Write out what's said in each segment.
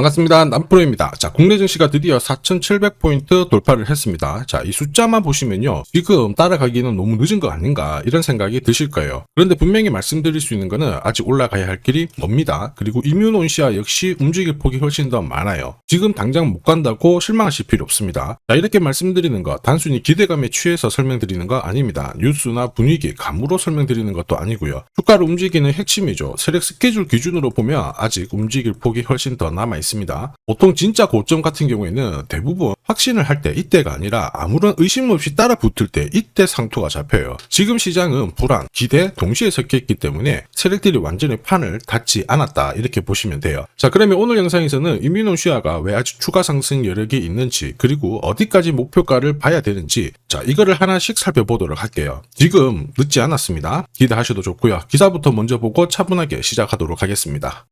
반갑습니다. 남프로입니다. 자, 국내 증시가 드디어 4,700포인트 돌파를 했습니다. 자, 이 숫자만 보시면요. 지금 따라가기는 너무 늦은 거 아닌가 이런 생각이 드실 거예요. 그런데 분명히 말씀드릴 수 있는 거는 아직 올라가야 할 길이 멉니다. 그리고 이뮤온시아 역시 움직일 폭이 훨씬 더 많아요. 지금 당장 못 간다고 실망하실 필요 없습니다. 자, 이렇게 말씀드리는 거 단순히 기대감에 취해서 설명드리는 거 아닙니다. 뉴스나 분위기, 감으로 설명드리는 것도 아니고요. 주가를 움직이는 핵심이죠. 세력 스케줄 기준으로 보면 아직 움직일 폭이 훨씬 더 남아 있습니다. 보통 진짜 고점 같은 경우에는 대부분 확신을 할 때 이때가 아니라 아무런 의심 없이 따라 붙을 때 이때 상투가 잡혀요. 지금 시장은 불안, 기대 동시에 섞여 있기 때문에 세력들이 완전히 판을 닫지 않았다 이렇게 보시면 돼요. 자, 그러면 오늘 영상에서는 이뮤온시아가 왜 아직 추가 상승 여력이 있는지 그리고 어디까지 목표가를 봐야 되는지 자, 이거를 하나씩 살펴보도록 할게요. 지금 늦지 않았습니다. 기대하셔도 좋고요. 기사부터 먼저 보고 차분하게 시작하도록 하겠습니다.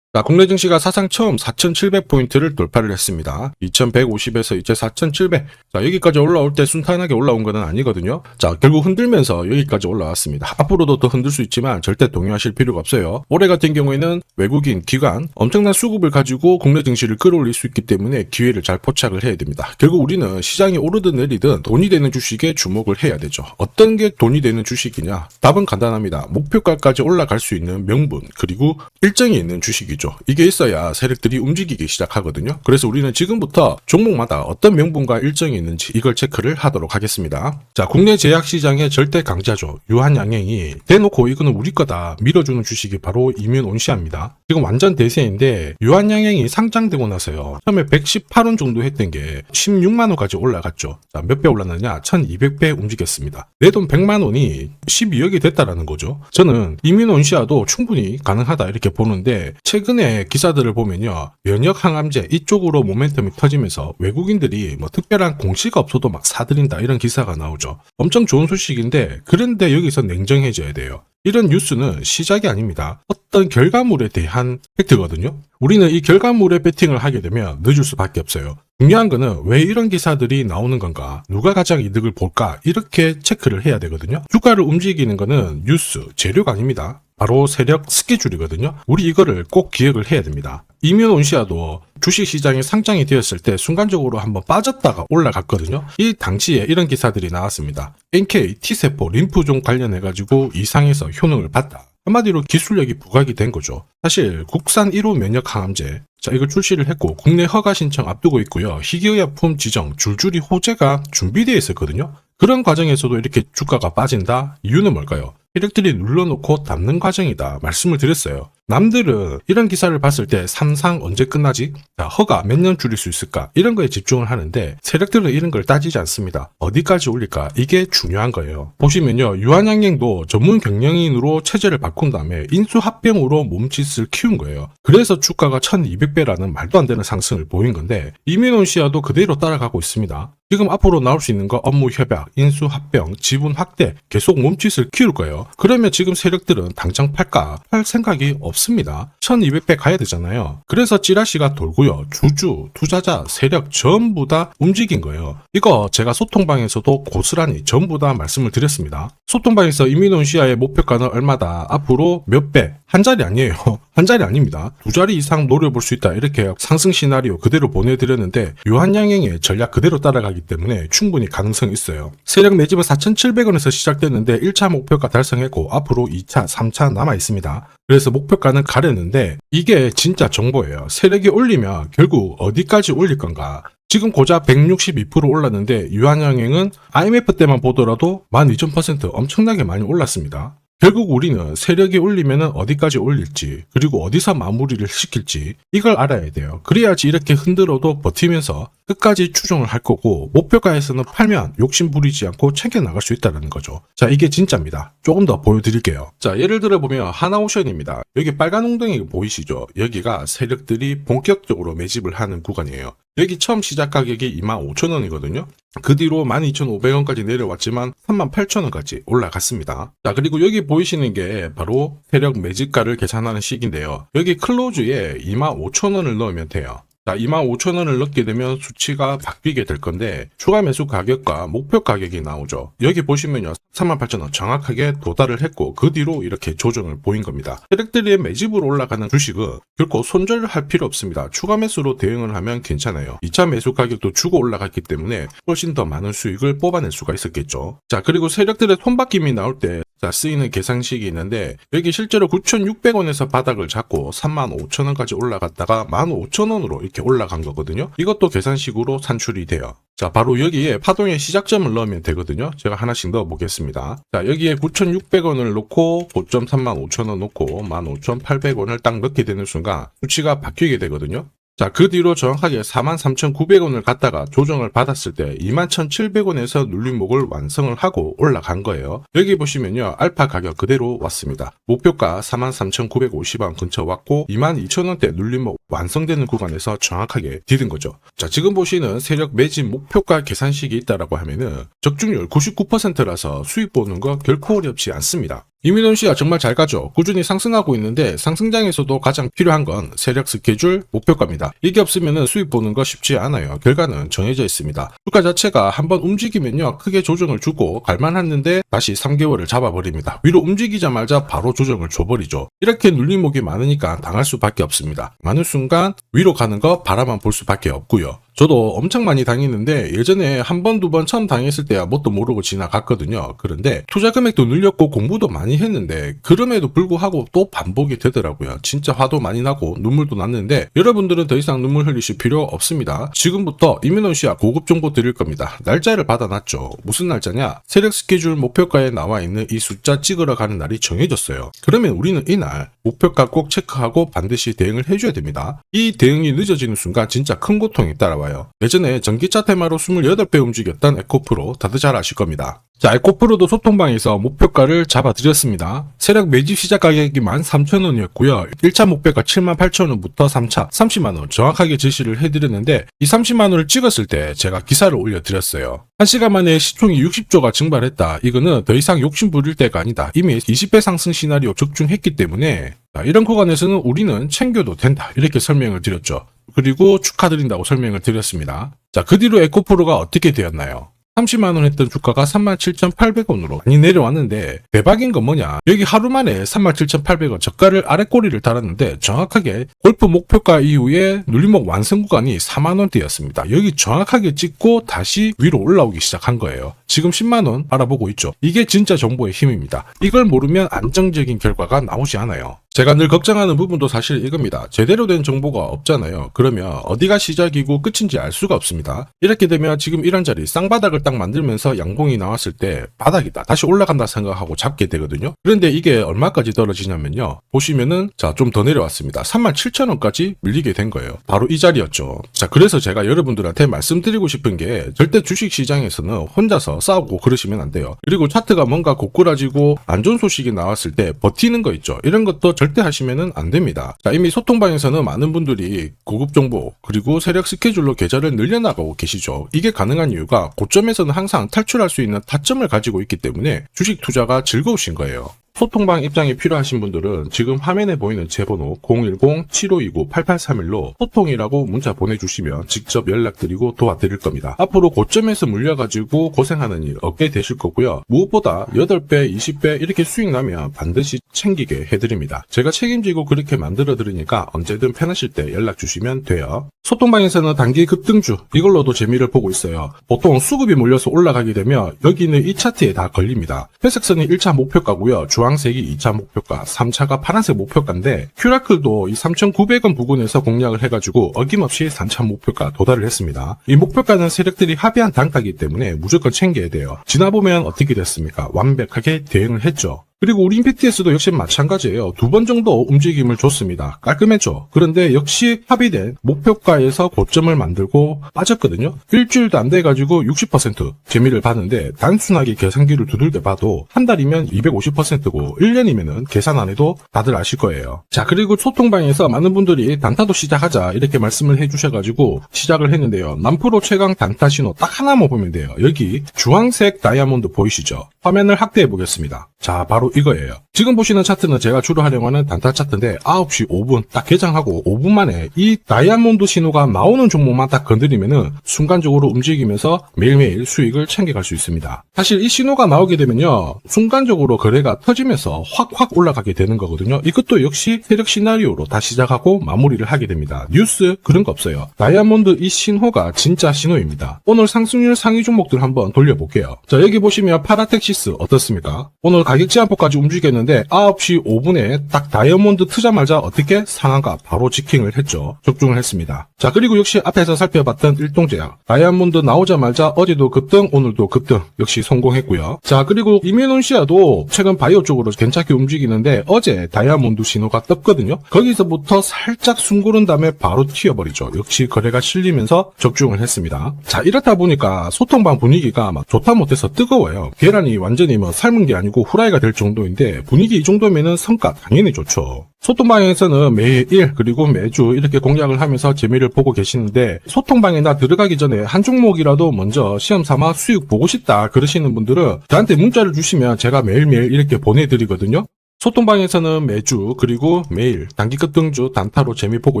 자, 국내 증시가 사상 처음 4,700포인트를 돌파를 했습니다. 2,150에서 이제 4,700. 자, 여기까지 올라올 때 순탄하게 올라온 건 아니거든요. 자, 결국 흔들면서 여기까지 올라왔습니다. 앞으로도 더 흔들 수 있지만 절대 동요하실 필요가 없어요. 올해 같은 경우에는 외국인, 기관, 엄청난 수급을 가지고 국내 증시를 끌어올릴 수 있기 때문에 기회를 잘 포착을 해야 됩니다. 결국 우리는 시장이 오르든 내리든 돈이 되는 주식에 주목을 해야 되죠. 어떤 게 돈이 되는 주식이냐? 답은 간단합니다. 목표가까지 올라갈 수 있는 명분, 그리고 일정이 있는 주식이죠. 이게 있어야 세력들이 움직이기 시작하거든요. 그래서 우리는 지금부터 종목마다 어떤 명분과 일정이 있는지 이걸 체크를 하도록 하겠습니다. 자, 국내 제약시장의 절대 강자죠. 유한양행이 대놓고 이거는 우리 거다 밀어주는 주식이 바로 이뮤온시아입니다. 지금 완전 대세인데 유한양행이 상장되고 나서요. 처음에 118원 정도 했던 게 16만원까지 올라갔죠. 자, 몇 배 올랐느냐? 1200배 움직였습니다. 내 돈 100만원이 12억이 됐다라는 거죠. 저는 이뮤온시아도 충분히 가능하다 이렇게 보는데 최근에 기사들을 보면요. 면역 항암제 이쪽으로 모멘텀이 터지면서 외국인들이 뭐 특별한 공시가 없어도 막 사들인다 이런 기사가 나오죠. 엄청 좋은 소식인데 그런데 여기서 냉정해져야 돼요. 이런 뉴스는 시작이 아닙니다. 어떤 결과물에 대한 팩트거든요. 우리는 이 결과물에 배팅을 하게 되면 늦을 수밖에 없어요. 중요한 거는 왜 이런 기사들이 나오는 건가? 누가 가장 이득을 볼까? 이렇게 체크를 해야 되거든요. 주가를 움직이는 거는 뉴스, 재료가 아닙니다. 바로 세력 스케줄이거든요. 우리 이거를 꼭 기억을 해야 됩니다. 이뮤온시아도 주식시장에 상장이 되었을 때 순간적으로 한번 빠졌다가 올라갔거든요. 이 당시에 이런 기사들이 나왔습니다. NK, T세포, 림프종 관련해가지고 이상에서 효능을 봤다. 한마디로 기술력이 부각이 된 거죠. 사실 국산 1호 면역 항암제 자, 이걸 출시를 했고 국내 허가 신청 앞두고 있고요. 희귀의약품 지정 줄줄이 호재가 준비되어 있었거든요. 그런 과정에서도 이렇게 주가가 빠진다? 이유는 뭘까요? 세력들이 눌러놓고 담는 과정이다 말씀을 드렸어요. 남들은 이런 기사를 봤을 때 상상 언제 끝나지? 자, 허가 몇 년 줄일 수 있을까? 이런 거에 집중을 하는데 세력들은 이런 걸 따지지 않습니다. 어디까지 올릴까? 이게 중요한 거예요. 보시면요. 유한양행도 전문 경영인으로 체제를 바꾼 다음에 인수합병으로 몸짓을 키운 거예요. 그래서 주가가 1200배라는 말도 안 되는 상승을 보인 건데 이뮤온시아도 그대로 따라가고 있습니다. 지금 앞으로 나올 수 있는 거 업무 협약, 인수 합병, 지분 확대 계속 몸짓을 키울 거예요. 그러면 지금 세력들은 당장 팔까? 팔 생각이 없습니다. 1200배 가야 되잖아요. 그래서 찌라시가 돌고요. 주주, 투자자, 세력 전부 다 움직인 거예요. 이거 제가 소통방에서도 고스란히 전부 다 말씀을 드렸습니다. 소통방에서 이뮤온시아의 목표가는 얼마다? 앞으로 몇 배? 한 자리 아니에요. 한 자리 아닙니다. 두 자리 이상 노려볼 수 있다. 이렇게 상승 시나리오 그대로 보내드렸는데 유한양행의 전략 그대로 따라가기 때문에 충분히 가능성이 있어요. 세력 매집은 4,700원에서 시작됐는데 1차 목표가 달성했고 앞으로 2차, 3차 남아 있습니다. 그래서 목표가는 가렸는데 이게 진짜 정보예요. 세력이 올리면 결국 어디까지 올릴 건가? 지금 고작 162% 올랐는데 유한양행은 IMF 때만 보더라도 12,000% 엄청나게 많이 올랐습니다. 결국 우리는 세력이 올리면 어디까지 올릴지 그리고 어디서 마무리를 시킬지 이걸 알아야 돼요. 그래야지 이렇게 흔들어도 버티면서 끝까지 추종을 할 거고 목표가에서는 팔면 욕심 부리지 않고 챙겨나갈 수 있다는 거죠. 자, 이게 진짜입니다. 조금 더 보여드릴게요. 자, 예를 들어 보면 하나오션입니다. 여기 빨간 웅덩이 보이시죠? 여기가 세력들이 본격적으로 매집을 하는 구간이에요. 여기 처음 시작 가격이 25,000원이거든요. 그 뒤로 12,500원까지 내려왔지만 38,000원까지 올라갔습니다. 자, 그리고 여기 보이시는 게 바로 세력 매집가를 계산하는 식인데요. 여기 클로즈에 25,000원을 넣으면 돼요. 자, 25,000원을 넣게 되면 수치가 바뀌게 될 건데 추가 매수 가격과 목표 가격이 나오죠. 여기 보시면요. 38,000원 정확하게 도달을 했고 그 뒤로 이렇게 조정을 보인 겁니다. 세력들이 매집으로 올라가는 주식은 결코 손절할 필요 없습니다. 추가 매수로 대응을 하면 괜찮아요. 2차 매수 가격도 주고 올라갔기 때문에 훨씬 더 많은 수익을 뽑아낼 수가 있었겠죠. 자, 그리고 세력들의 손바뀜이 나올 때 쓰이는 계산식이 있는데 여기 실제로 9,600원에서 바닥을 잡고 35,000원까지 올라갔다가 15,000원으로 이렇게 올라간 거거든요. 이것도 계산식으로 산출이 돼요. 자, 바로 여기에 파동의 시작점을 넣으면 되거든요. 제가 하나씩 넣어 보겠습니다. 자, 여기에 9,600원을 놓고 고점 35,000원 놓고 15,800원을 딱 넣게 되는 순간 수치가 바뀌게 되거든요. 자, 그 뒤로 정확하게 43,900원을 갖다가 조정을 받았을 때 21,700원에서 눌림목을 완성을 하고 올라간 거예요. 여기 보시면요. 알파 가격 그대로 왔습니다. 목표가 43,950원 근처 왔고 22,000원대 눌림목 완성되는 구간에서 정확하게 디딘 거죠. 자, 지금 보시는 세력 매집 목표가 계산식이 있다라고 하면은 적중률 99%라서 수익 보는 거 결코 어렵지 않습니다. 이민원 씨가 정말 잘 가죠. 꾸준히 상승하고 있는데 상승장에서도 가장 필요한 건 세력 스케줄 목표가입니다. 이게 없으면 수익 보는 거 쉽지 않아요. 결과는 정해져 있습니다. 주가 자체가 한번 움직이면요. 크게 조정을 주고 갈만했는데 다시 3개월을 잡아버립니다. 위로 움직이자마자 바로 조정을 줘버리죠. 이렇게 눌림목이 많으니까 당할 수밖에 없습니다. 많은 순간 위로 가는 거 바라만 볼 수밖에 없고요. 저도 엄청 많이 당했는데 예전에 한 번, 두 번 처음 당했을 때야 뭣도 모르고 지나갔거든요. 그런데 투자 금액도 늘렸고 공부도 많이 했는데 그럼에도 불구하고 또 반복이 되더라고요. 진짜 화도 많이 나고 눈물도 났는데 여러분들은 더 이상 눈물 흘리실 필요 없습니다. 지금부터 이민원 씨와 고급 정보 드릴 겁니다. 날짜를 받아놨죠. 무슨 날짜냐? 세력 스케줄 목표가에 나와 있는 이 숫자 찍으러 가는 날이 정해졌어요. 그러면 우리는 이날 목표가 꼭 체크하고 반드시 대응을 해줘야 됩니다. 이 대응이 늦어지는 순간 진짜 큰 고통이 따라와요. 예전에 전기차 테마로 28배 움직였던 에코프로 다들 잘 아실 겁니다. 자, 에코프로도 소통방에서 목표가를 잡아드렸습니다. 세력 매집 시작 가격이 13,000원이었고요. 1차 목표가 78,000원부터 3차 30만원 정확하게 제시를 해드렸는데 이 30만원을 찍었을 때 제가 기사를 올려드렸어요. 1시간 만에 시총이 60조가 증발했다. 이거는 더 이상 욕심 부릴 때가 아니다. 이미 20배 상승 시나리오 적중했기 때문에 이런 구간에서는 우리는 챙겨도 된다. 이렇게 설명을 드렸죠. 그리고 축하드린다고 설명을 드렸습니다. 자, 그 뒤로 에코프로가 어떻게 되었나요? 30만원 했던 주가가 37,800원으로 많이 내려왔는데 대박인 건 뭐냐? 여기 하루 만에 37,800원 저가를 아래 꼬리를 달았는데 정확하게 골프 목표가 이후에 눌림목 완성 구간이 4만원대였습니다. 여기 정확하게 찍고 다시 위로 올라오기 시작한 거예요. 지금 10만원 알아보고 있죠. 이게 진짜 정보의 힘입니다. 이걸 모르면 안정적인 결과가 나오지 않아요. 제가 늘 걱정하는 부분도 사실 이겁니다. 제대로 된 정보가 없잖아요. 그러면 어디가 시작이고 끝인지 알 수가 없습니다. 이렇게 되면 지금 이런 자리 쌍바닥을 딱 만들면서 양봉이 나왔을 때 바닥이다. 다시 올라간다 생각하고 잡게 되거든요. 그런데 이게 얼마까지 떨어지냐면요. 보시면은 자, 좀 더 내려왔습니다. 37,000원까지 밀리게 된 거예요. 바로 이 자리였죠. 자, 그래서 제가 여러분들한테 말씀드리고 싶은 게 절대 주식시장에서는 혼자서 싸우고 그러시면 안 돼요. 그리고 차트가 뭔가 고꾸라지고 안 좋은 소식이 나왔을 때 버티는 거 있죠. 이런 것도 절대 하시면은 안 됩니다. 자, 이미 소통방에서는 많은 분들이 고급 정보 그리고 세력 스케줄로 계좌를 늘려나가고 계시죠. 이게 가능한 이유가 고점에서는 항상 탈출할 수 있는 타점을 가지고 있기 때문에 주식 투자가 즐거우신 거예요. 소통방 입장이 필요하신 분들은 지금 화면에 보이는 제 번호 010-7529-8831로 소통이라고 문자 보내주시면 직접 연락드리고 도와드릴 겁니다. 앞으로 고점에서 물려가지고 고생하는 일 없게 되실 거고요. 무엇보다 8배, 20배 이렇게 수익 나면 반드시 챙기게 해드립니다. 제가 책임지고 그렇게 만들어드리니까 언제든 편하실 때 연락 주시면 돼요. 소통방에서는 단기 급등주 이걸로도 재미를 보고 있어요. 보통 수급이 몰려서 올라가게 되면 여기는 이 차트에 다 걸립니다. 회색선이 1차 목표가고요. 주황색이 2차 목표가, 3차가 파란색 목표가인데 큐라클도 이 3,900원 부근에서 공략을 해가지고 어김없이 3차 목표가 도달을 했습니다. 이 목표가는 세력들이 합의한 단가이기 때문에 무조건 챙겨야 돼요. 지나보면 어떻게 됐습니까? 완벽하게 대응을 했죠. 그리고 우리 임팩트에서도 역시 마찬가지예요. 2번 정도 움직임을 줬습니다. 깔끔했죠. 그런데 역시 합의된 목표가에서 고점을 만들고 빠졌거든요. 일주일도 안 돼가지고 60% 재미를 봤는데 단순하게 계산기를 두들겨 봐도 한 달이면 250%고 1년이면은 계산 안 해도 다들 아실 거예요. 자, 그리고 소통방에서 많은 분들이 단타도 시작하자 이렇게 말씀을 해주셔가지고 시작을 했는데요. 남프로 최강 단타 신호 딱 하나만 보면 돼요. 여기 주황색 다이아몬드 보이시죠? 화면을 확대해 보겠습니다. 자, 바로 이거예요. 지금 보시는 차트는 제가 주로 활용하는 단타 차트인데 9시 5분 딱 개장하고 5분 만에 이 다이아몬드 신호가 나오는 종목만 딱 건드리면은 순간적으로 움직이면서 매일매일 수익을 챙겨갈 수 있습니다. 사실 이 신호가 나오게 되면요, 순간적으로 거래가 터지면서 확 올라가게 되는 거거든요. 이것도 역시 세력 시나리오로 다 시작하고 마무리를 하게 됩니다. 뉴스 그런 거 없어요. 다이아몬드 이 신호가 진짜 신호입니다. 오늘 상승률 상위 종목들 한번 돌려볼게요. 자, 여기 보시면 파라텍시스 어떻습니까? 오늘 가격 제한폭까지 움직였는데 9시 5분에 딱 다이아몬드 트자마자 어떻게 상한가 바로 지킹을 했죠. 적중을 했습니다. 자, 그리고 역시 앞에서 살펴봤던 일동제약 다이아몬드 나오자마자 어제도 급등 오늘도 급등 역시 성공했고요. 자, 그리고 이뮤논시아도 최근 바이오 쪽으로 괜찮게 움직이는데 어제 다이아몬드 신호가 떴거든요. 거기서부터 살짝 숨 고른 다음에 바로 튀어버리죠. 역시 거래가 실리면서 적중을 했습니다. 자, 이렇다 보니까 소통방 분위기가 막 좋다 못해서 뜨거워요. 계란이 완전히 뭐 삶은 게 아니고 후라이가 될 정도인데 분위기 이 정도면은 성과 당연히 좋죠. 소통방에서는 매일 그리고 매주 이렇게 공략을 하면서 재미를 보고 계시는데 소통방에 나 들어가기 전에 한 종목이라도 먼저 시험 삼아 수익 보고 싶다 그러시는 분들은 저한테 문자를 주시면 제가 매일매일 이렇게 보내드리거든요. 소통방에서는 매주 그리고 매일 단기 급등주 단타로 재미 보고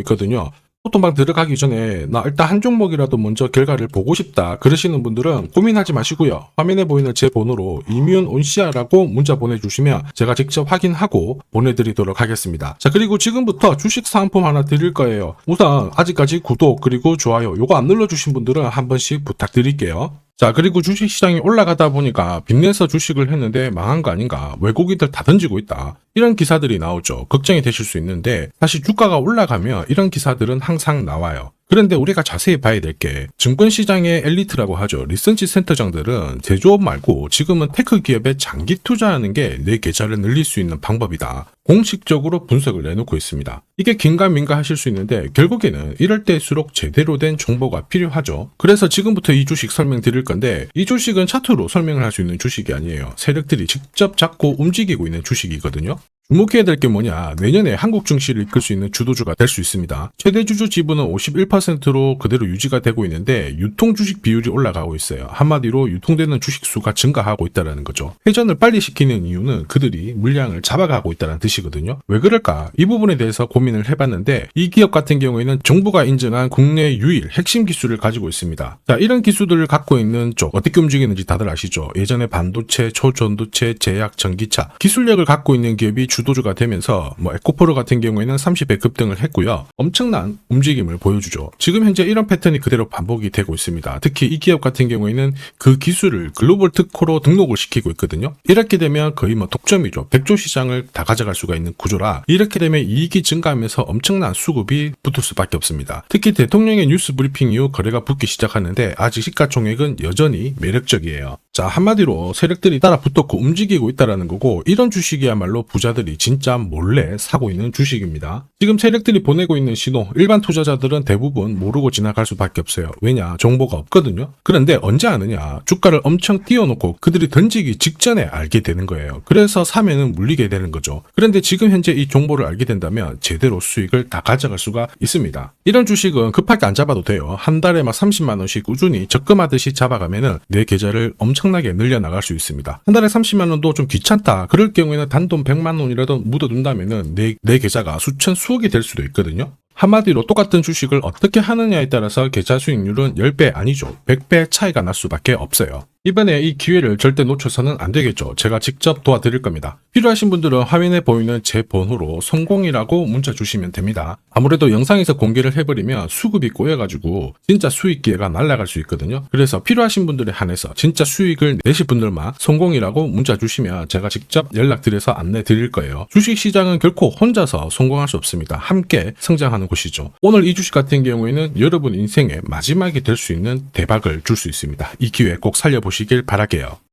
있거든요. 소통방 들어가기 전에 나 일단 한 종목이라도 먼저 결과를 보고 싶다 그러시는 분들은 고민하지 마시고요. 화면에 보이는 제 번호로 이뮤온시아라고 문자 보내주시면 제가 직접 확인하고 보내드리도록 하겠습니다. 자, 그리고 지금부터 주식 사은품 하나 드릴 거예요. 우선 아직까지 구독 그리고 좋아요 요거 안 눌러주신 분들은 한 번씩 부탁드릴게요. 자, 그리고 주식시장이 올라가다 보니까 빚내서 주식을 했는데 망한 거 아닌가, 외국인들 다 던지고 있다, 이런 기사들이 나오죠. 걱정이 되실 수 있는데 사실 주가가 올라가면 이런 기사들은 항상 나와요. 그런데 우리가 자세히 봐야 될 게 증권시장의 엘리트라고 하죠. 리서치 센터장들은 제조업 말고 지금은 테크 기업에 장기 투자하는 게 내 계좌를 늘릴 수 있는 방법이다. 공식적으로 분석을 내놓고 있습니다. 이게 긴가민가 하실 수 있는데 결국에는 이럴 때일수록 제대로 된 정보가 필요하죠. 그래서 지금부터 이 주식 설명드릴 건데 이 주식은 차트로 설명을 할 수 있는 주식이 아니에요. 세력들이 직접 잡고 움직이고 있는 주식이거든요. 주목해야 될 게 뭐냐, 내년에 한국 증시를 이끌 수 있는 주도주가 될 수 있습니다. 최대 주주 지분은 51%로 그대로 유지가 되고 있는데 유통 주식 비율이 올라가고 있어요. 한마디로 유통되는 주식 수가 증가하고 있다는 거죠. 회전을 빨리 시키는 이유는 그들이 물량을 잡아가고 있다는 뜻이거든요. 왜 그럴까? 이 부분에 대해서 고민을 해봤는데 이 기업 같은 경우에는 정부가 인정한 국내 유일 핵심 기술을 가지고 있습니다. 자, 이런 기술들을 갖고 있는 쪽 어떻게 움직이는지 다들 아시죠? 예전에 반도체, 초전도체, 제약, 전기차 기술력을 갖고 있는 기업이 주도주가 되면서 에코프로 같은 경우에는 30배 급등을 했고요. 엄청난 움직임을 보여주죠. 지금 현재 이런 패턴이 그대로 반복이 되고 있습니다. 특히 이 기업 같은 경우에는 그 기술을 글로벌 특허로 등록을 시키고 있거든요. 이렇게 되면 거의 독점이죠. 100조 시장을 다 가져갈 수가 있는 구조라 이렇게 되면 이익이 증가하면서 엄청난 수급이 붙을 수밖에 없습니다. 특히 대통령의 뉴스 브리핑 이후 거래가 붙기 시작하는데 아직 시가총액은 여전히 매력적이에요. 자, 한마디로 세력들이 따라 붙었고 움직이고 있다는 거고 이런 주식이야말로 부자들이 진짜 몰래 사고 있는 주식입니다. 지금 세력들이 보내고 있는 신호 일반 투자자들은 대부분 모르고 지나갈 수밖에 없어요. 왜냐? 정보가 없거든요. 그런데 언제 아느냐? 주가를 엄청 띄워놓고 그들이 던지기 직전에 알게 되는 거예요. 그래서 사면은 물리게 되는 거죠. 그런데 지금 현재 이 정보를 알게 된다면 제대로 수익을 다 가져갈 수가 있습니다. 이런 주식은 급하게 안 잡아도 돼요. 한 달에 30만 원씩 꾸준히 적금하듯이 잡아가면은 내 계좌를 엄청나게 늘려나갈 수 있습니다. 한 달에 30만 원도 좀 귀찮다 그럴 경우에는 단돈 100만 원이라도 묻어둔다면은 내 계좌가 수천 수억이 될 수도 있거든요. 한마디로 똑같은 주식을 어떻게 하느냐에 따라서 계좌 수익률은 10배 아니죠. 100배 차이가 날 수밖에 없어요. 이번에 이 기회를 절대 놓쳐서는 안 되겠죠. 제가 직접 도와드릴 겁니다. 필요하신 분들은 화면에 보이는 제 번호로 성공이라고 문자 주시면 됩니다. 아무래도 영상에서 공개를 해버리면 수급이 꼬여가지고 진짜 수익 기회가 날아갈 수 있거든요. 그래서 필요하신 분들에 한해서 진짜 수익을 내실 분들만 성공이라고 문자 주시면 제가 직접 연락드려서 안내 드릴 거예요. 주식시장은 결코 혼자서 성공할 수 없습니다. 함께 성장하는 곳이죠. 오늘 이 주식 같은 경우에는 여러분 인생의 마지막이 될 수 있는 대박을 줄 수 있습니다. 이 기회 꼭 살려보시길 바랄게요.